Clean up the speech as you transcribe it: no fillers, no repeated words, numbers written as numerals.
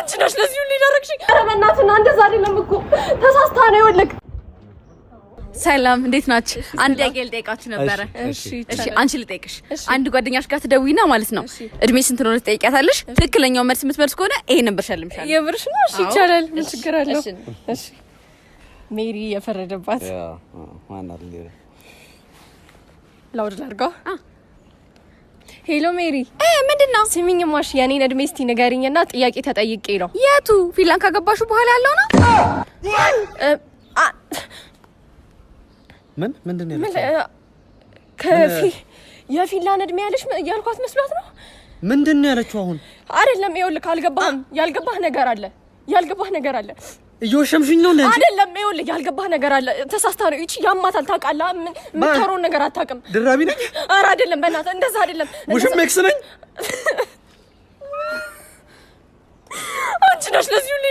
አንቺ ነሽ ለዚህ ሁሉ ይዳረክሽ። ኧረ በእናትህ እና እንደዛ አይደለም እኮ ተሳስታ ነው ይወልክ። ሰላም እንዴት ናችሁ? አንድ ጥያቄ ልጠይቃችሁ ነበረ። እሺ አንቺ ልጠይቅሽ። አንድ ጓደኛሽ ጋር ትደውይና ማለት ነው እድሜ ስንት ነው ትጠይቂያታለሽ። ትክክለኛው መልስ የምትመልስ ከሆነ ይሄን ነበር ሸልምሻለሁ። የብርሽ ነው? እሺ ይቻላል። ምን ችግር አለው? እሺ ሜሪ የፈረደባት ማን አለ? ላውድ ላድርጋ። ሄሎ ሜሪ። ምንድነው? ስሚኝማሽ የኔን እድሜ እስቲ ንገሪኝና ጥያቄ ተጠይቄ ነው። የቱ ፊንላንድ ካገባሹ በኋላ ያለው ነው? ምንድነው? የፊንላንድ እድሜ ያለሽ ያልኳት መስሏት ነው። ምንድነው ያለችው? አሁን አይደለም ይኸውልህ፣ አልገባህም። ያልገባህ ነገር አለ። እየወሸምሽኝ ነው እንዴ? አይደለም ይኸውልህ፣ ያልገባህ ነገር አለ። ተሳስታ ነው። እቺ ያማታል ታውቃለህ። የምትከረውን ነገር አታውቅም። ድራቢ ነኝ? ኧረ አይደለም፣ በእናትህ እንደዛ አይደለም። ውሽም ኤክስ ነኝ። አንቺ ነሽ ለዚህ ሁሉ